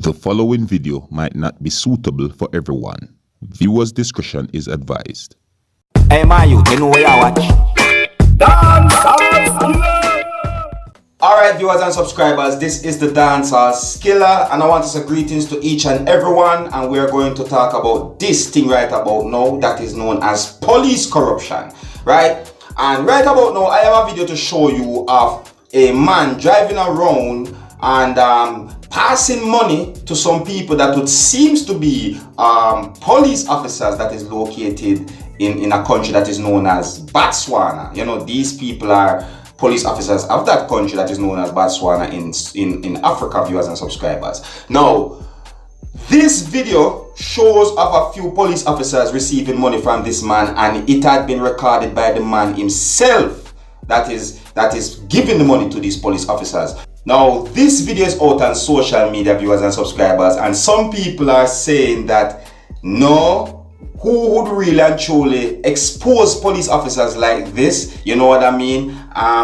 The following video might not be suitable for everyone. Viewers' discretion is advised. Hey, my youth, you know where you watch? Dancehall. Alright, viewers and subscribers, this is the Dancehall Skilla, and I want to say greetings to each and everyone, and we are going to talk about this thing right about now that is known as police corruption, right? And right about now, I have a video to show you of a man driving around and passing money to some people that would seems to be police officers that is located in a country that is known as Botswana. You know, these people are police officers of that country that is known as Botswana in Africa, viewers and subscribers. Now, this video shows of a few police officers receiving money from this man, and it had been recorded by the man himself that is giving the money to these police officers. Now, this video is out on social media, viewers and subscribers, and some people are saying that no, who would really and truly expose police officers like this? You know what I mean?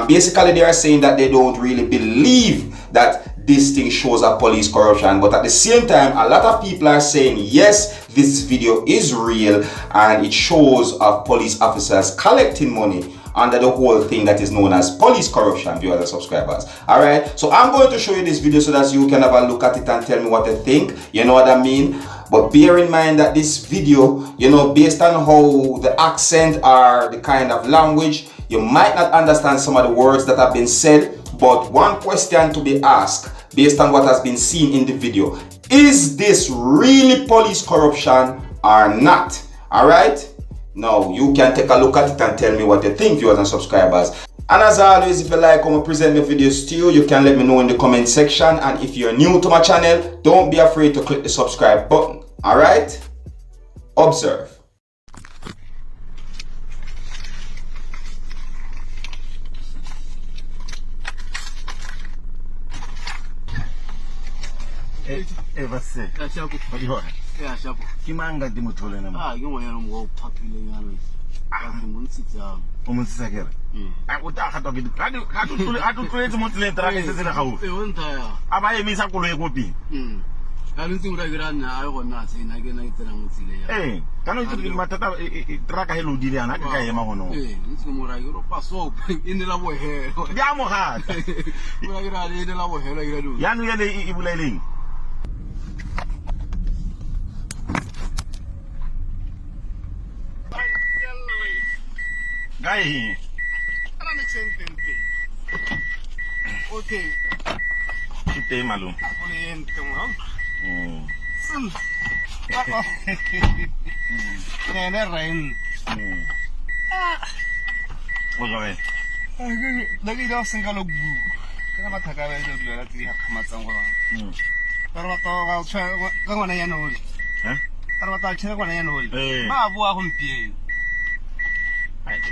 Basically, they are saying that they don't really believe that this thing shows up police corruption, but at the same time, a lot of people are saying yes, this video is real and it shows of police officers collecting money under the whole thing that is known as police corruption, viewers and subscribers. Alright, so I'm going to show you this video so that you can have a look at it and tell me what you think. You know what I mean? But bear in mind that this video, you know, based on how the accent or the kind of language, you might not understand some of the words that have been said. But one question to be asked based on what has been seen in the video: is this really police corruption or not? Alright? Now, you can take a look at it and tell me what you think, viewers and subscribers. And as always, if you like how I present my videos to you, you can let me know in the comment section. And if you're new to my channel, don't be afraid to click the subscribe button. Alright? Observe. Você. É chapo. Pode ir. É chapo. Que manga de mutole na mão. Ah, eu não vou papile ngalo. Ah, muito sitsa. Como se sagera. Aku tak kata gitu. Adu tulis mutole terakhir sesena kau. Eh, ontaya. Apa yang misa kulo ekopi? Kalau itu udah gerana, ayo kena sih, naik terang mutile ya. Kalau itu mata terakhir lu diri anak kayak mau no. Ini semua lagi Eropa so. Ini lah bohe. Dia mau hat. Mulai gerana ini lah bohe lagi dulu. Yang ni ada ibu lain. Gai. Ana nak sentente. Okay. Kita malu. Boleh ente mau. Sul. Nene rain. Boleh. Lagi dah sengkalo bu. Kenapa tak kau itu dulu nanti hak macam apa? Kalau tahu kau mana yang nol? Kalau tahu cakap mana yang nol? Ma buah kumpi.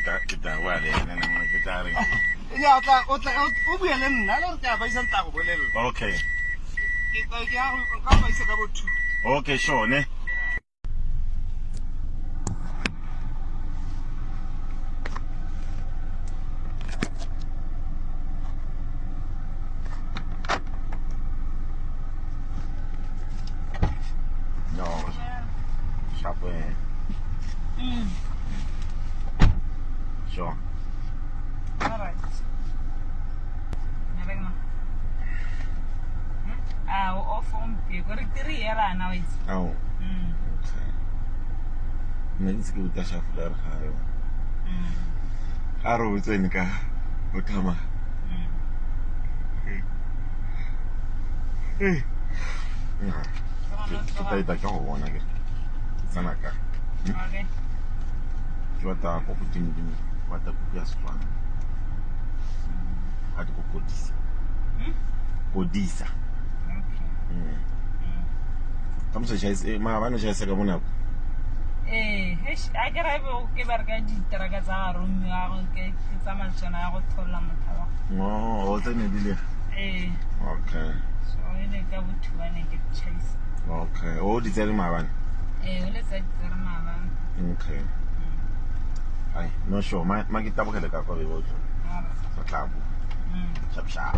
Kita wale nana mana kita ring. Ya, ubialan, nalo kita bisa tahu boleh. Okay. Kita kaya kau bisa kabut. Okay, sure, ne. No. Siapa? Sure. Alright. Nabeng mo. Ofom pigor tiri era na wait. Oh. Okay. Means que uta shaflar haro. Haro utsenika utama. Kita ita kau wana ke. Sana ka. Okay. Juata ko putin din. Wata ko piaswan. Ati ko kodisa. Kodisa. Kamu saya mana saya kamu nak? Agar aku kebargaji teragazar rumah aku ke zaman sana aku tolong matawa. Oh, itu ni dia. Okay. So ini kabutuan ini chase. Okay. Oh, di sana mana? Boleh saya terima bang. Okay. Ay, no sure. Ma kita boleh dekat kau ibu. Sakabu. Siap.